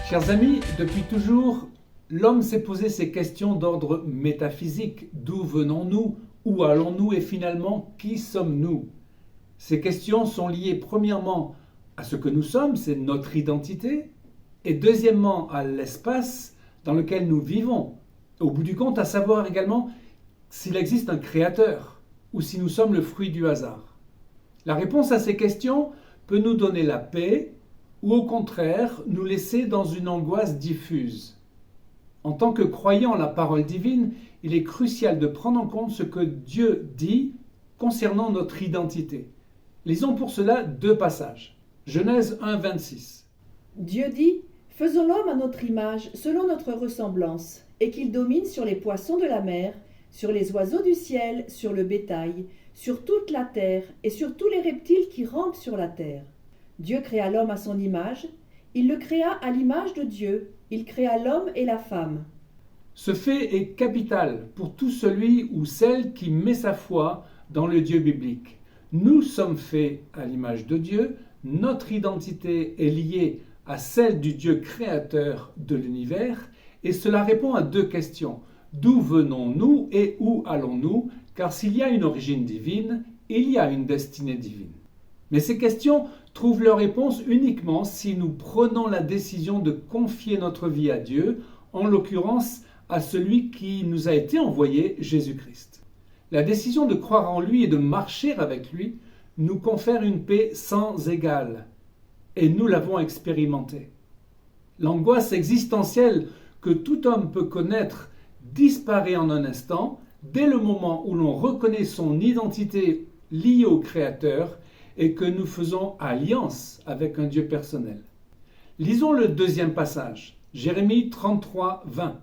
Chers amis, depuis toujours, l'homme s'est posé ces questions d'ordre métaphysique. D'où venons-nous? Où allons-nous? Et finalement, qui sommes-nous? Ces questions sont liées premièrement à ce que nous sommes, c'est notre identité, et deuxièmement à l'espace dans lequel nous vivons. Au bout du compte, à savoir également s'il existe un créateur ou si nous sommes le fruit du hasard. La réponse à ces questions peut nous donner la paix ou au contraire nous laisser dans une angoisse diffuse. En tant que croyant en la parole divine, il est crucial de prendre en compte ce que Dieu dit concernant notre identité. Lisons pour cela deux passages. Genèse 1, 26. Dieu dit : faisons l'homme à notre image, selon notre ressemblance, et qu'il domine sur les poissons de la mer, sur les oiseaux du ciel, sur le bétail, sur toute la terre et sur tous les reptiles qui rampent sur la terre. Dieu créa l'homme à son image, il le créa à l'image de Dieu, il créa l'homme et la femme. Ce fait est capital pour tout celui ou celle qui met sa foi dans le Dieu biblique. Nous sommes faits à l'image de Dieu, notre identité est liée à celle du Dieu créateur de l'univers, et cela répond à deux questions. D'où venons-nous et où allons-nous? Car s'il y a une origine divine, il y a une destinée divine. Mais ces questions trouvent leur réponse uniquement si nous prenons la décision de confier notre vie à Dieu, en l'occurrence à celui qui nous a été envoyé, Jésus-Christ. La décision de croire en lui et de marcher avec lui nous confère une paix sans égale, et nous l'avons expérimentée. L'angoisse existentielle que tout homme peut connaître disparaît en un instant, dès le moment où l'on reconnaît son identité liée au Créateur et que nous faisons alliance avec un Dieu personnel. Lisons le deuxième passage, Jérémie 33, 20.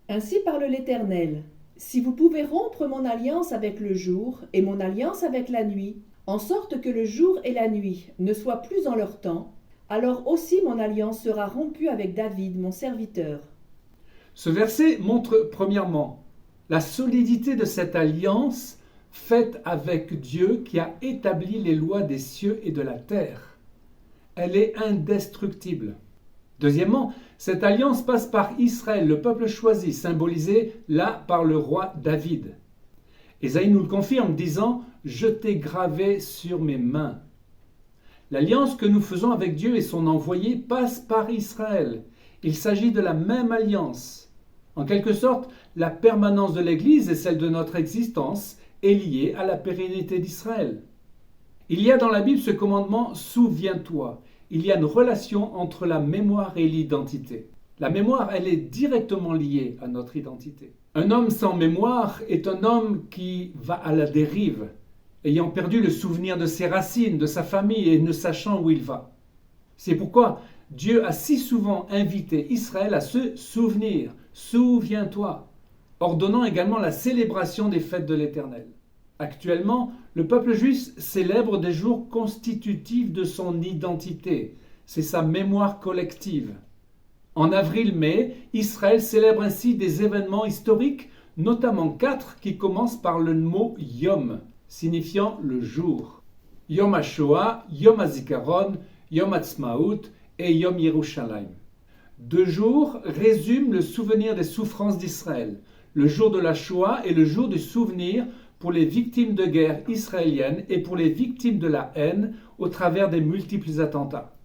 Ainsi parle l'Éternel : si vous pouvez rompre mon alliance avec le jour et mon alliance avec la nuit, en sorte que le jour et la nuit ne soient plus en leur temps, alors aussi mon alliance sera rompue avec David, mon serviteur. Ce verset montre premièrement la solidité de cette alliance faite avec Dieu qui a établi les lois des cieux et de la terre. Elle est indestructible. Deuxièmement, cette alliance passe par Israël, le peuple choisi, symbolisé là par le roi David. Ésaïe nous le confirme, disant « Je t'ai gravé sur mes mains ». L'alliance que nous faisons avec Dieu et son envoyé passe par Israël. Il s'agit de la même alliance. En quelque sorte, la permanence de l'Église et celle de notre existence est liée à la pérennité d'Israël. Il y a dans la Bible ce commandement « Souviens-toi ». Il y a une relation entre la mémoire et l'identité. La mémoire, elle est directement liée à notre identité. Un homme sans mémoire est un homme qui va à la dérive, ayant perdu le souvenir de ses racines, de sa famille et ne sachant où il va. C'est pourquoi Dieu a si souvent invité Israël à se souvenir. Souviens-toi, ordonnant également la célébration des fêtes de l'Éternel. Actuellement, le peuple juif célèbre des jours constitutifs de son identité. C'est sa mémoire collective. En avril-mai, Israël célèbre ainsi des événements historiques, notamment 4 qui commencent par le mot Yom, signifiant le jour. Yom HaShoah, Yom HaZikaron, Yom HaTzmaut et Yom Yerushalayim. 2 jours résument le souvenir des souffrances d'Israël. Le jour de la Shoah est le jour du souvenir pour les victimes de guerre israéliennes et pour les victimes de la haine au travers des multiples attentats.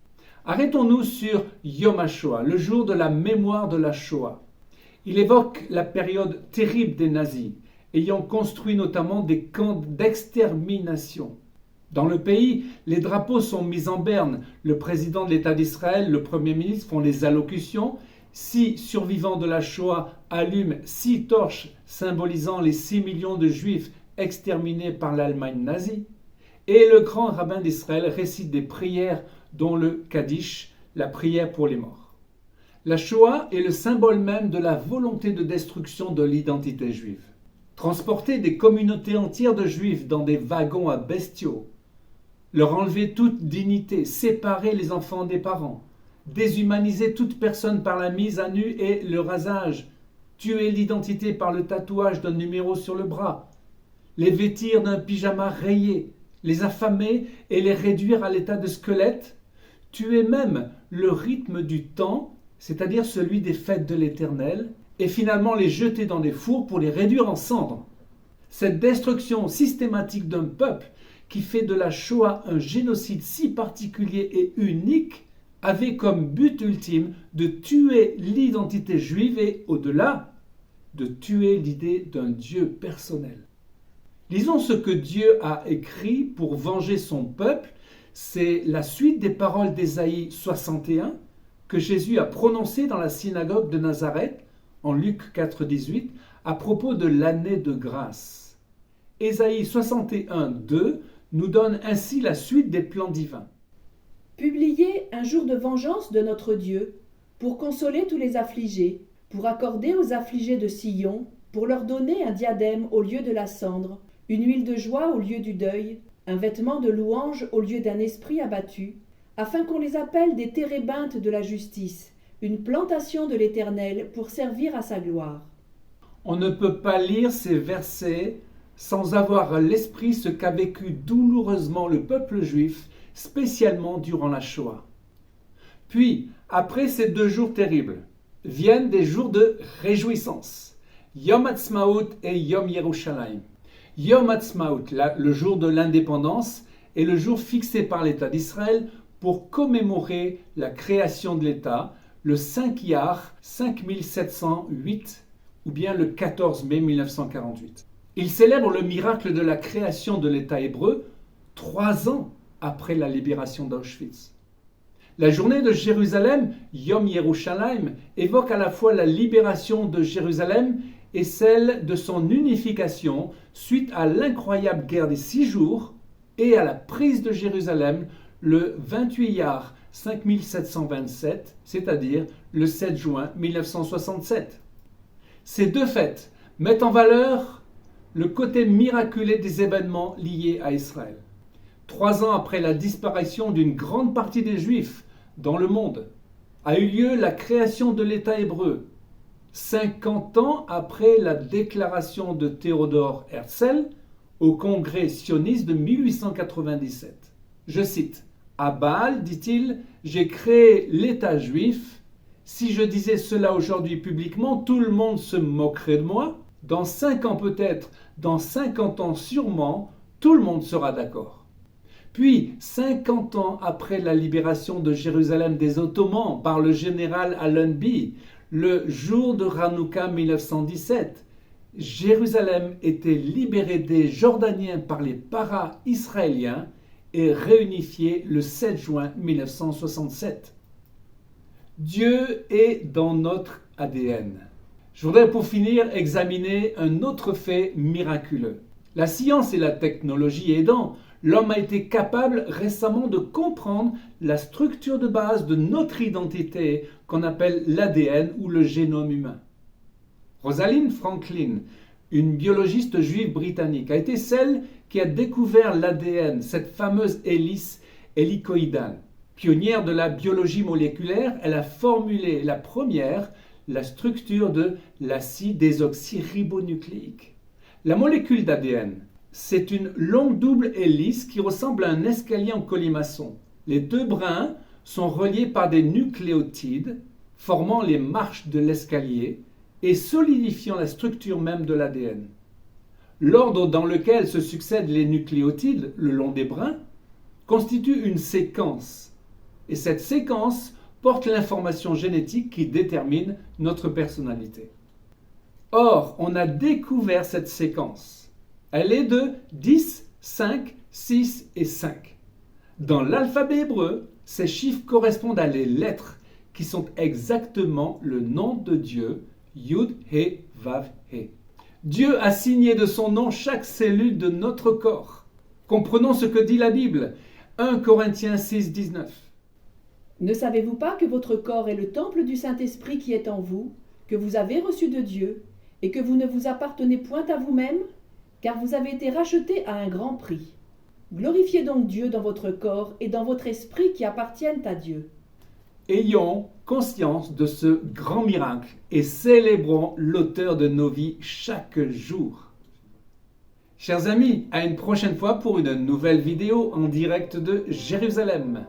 Arrêtons-nous sur Yom HaShoah, le jour de la mémoire de la Shoah. Il évoque la période terrible des nazis, ayant construit notamment des camps d'extermination. Dans le pays, les drapeaux sont mis en berne. Le président de l'État d'Israël, le Premier ministre font les allocutions. 6 survivants de la Shoah allument 6 torches symbolisant les 6 millions de Juifs exterminés par l'Allemagne nazie. Et le grand rabbin d'Israël récite des prières dont le Kaddish, la prière pour les morts. La Shoah est le symbole même de la volonté de destruction de l'identité juive. Transporter des communautés entières de Juifs dans des wagons à bestiaux, leur enlever toute dignité, séparer les enfants des parents, déshumaniser toute personne par la mise à nu et le rasage, tuer l'identité par le tatouage d'un numéro sur le bras, les vêtir d'un pyjama rayé, les affamer et les réduire à l'état de squelette, tuer même le rythme du temps, c'est-à-dire celui des fêtes de l'Éternel, et finalement les jeter dans des fours pour les réduire en cendres. Cette destruction systématique d'un peuple qui fait de la Shoah un génocide si particulier et unique avait comme but ultime de tuer l'identité juive et, au-delà, de tuer l'idée d'un Dieu personnel. Lisons ce que Dieu a écrit pour venger son peuple. C'est la suite des paroles d'Ésaïe 61 que Jésus a prononcées dans la synagogue de Nazareth, en Luc 4,18, à propos de l'année de grâce. Ésaïe 61, 2 nous donne ainsi la suite des plans divins. Publiez un jour de vengeance de notre Dieu, pour consoler tous les affligés, pour accorder aux affligés de Sion, pour leur donner un diadème au lieu de la cendre, une huile de joie au lieu du deuil, un vêtement de louange au lieu d'un esprit abattu, afin qu'on les appelle des térébintes de la justice, une plantation de l'Éternel pour servir à sa gloire. On ne peut pas lire ces versets sans avoir à l'esprit ce qu'a vécu douloureusement le peuple juif, spécialement durant la Shoah. Puis, après ces 2 jours terribles, viennent des jours de réjouissance, Yom Ha'atzmaut et Yom Yerushalayim. Yom Ha'atzmaut, le jour de l'indépendance, est le jour fixé par l'État d'Israël pour commémorer la création de l'État, le 5 Iyar 5708 ou bien le 14 mai 1948. Il célèbre le miracle de la création de l'État hébreu 3 ans après la libération d'Auschwitz. La journée de Jérusalem, Yom Yerushalayim, évoque à la fois la libération de Jérusalem et celle de son unification suite à l'incroyable guerre des 6 jours et à la prise de Jérusalem le 28 Iyar 5727, c'est-à-dire le 7 juin 1967. Ces 2 fêtes mettent en valeur le côté miraculé des événements liés à Israël. 3 ans après la disparition d'une grande partie des Juifs dans le monde, a eu lieu la création de l'État hébreu. 50 ans après la déclaration de Théodore Herzl au Congrès sioniste de 1897. Je cite, « À Bâle, dit-il, j'ai créé l'État juif. Si je disais cela aujourd'hui publiquement, tout le monde se moquerait de moi. Dans 5 ans peut-être, dans 50 ans sûrement, tout le monde sera d'accord. » Puis, 50 ans après la libération de Jérusalem des Ottomans par le général Allenby, le jour de Hanouka 1917, Jérusalem était libérée des Jordaniens par les para-israéliens et réunifiée le 7 juin 1967. Dieu est dans notre ADN. Je voudrais pour finir examiner un autre fait miraculeux. La science et la technologie aidant, l'homme a été capable récemment de comprendre la structure de base de notre identité qu'on appelle l'ADN ou le génome humain. Rosalind Franklin, une biologiste juive britannique, a été celle qui a découvert l'ADN, cette fameuse hélice hélicoïdale. Pionnière de la biologie moléculaire, elle a formulé la première, la structure de l'acide désoxyribonucléique. La molécule d'ADN, c'est une longue double hélice qui ressemble à un escalier en colimaçon. Les 2 brins sont reliés par des nucléotides, formant les marches de l'escalier et solidifiant la structure même de l'ADN. L'ordre dans lequel se succèdent les nucléotides le long des brins constitue une séquence. Et cette séquence porte l'information génétique qui détermine notre personnalité. Or, on a découvert cette séquence. Elle est de 10, 5, 6 et 5. Dans l'alphabet hébreu, ces chiffres correspondent à les lettres qui sont exactement le nom de Dieu, Yud, He, Vav, He. Dieu a signé de son nom chaque cellule de notre corps. Comprenons ce que dit la Bible. 1 Corinthiens 6, 19. Ne savez-vous pas que votre corps est le temple du Saint-Esprit qui est en vous, que vous avez reçu de Dieu, et que vous ne vous appartenez point à vous-même, car vous avez été rachetés à un grand prix. Glorifiez donc Dieu dans votre corps et dans votre esprit qui appartiennent à Dieu. Ayons conscience de ce grand miracle et célébrons l'auteur de nos vies chaque jour. Chers amis, à une prochaine fois pour une nouvelle vidéo en direct de Jérusalem.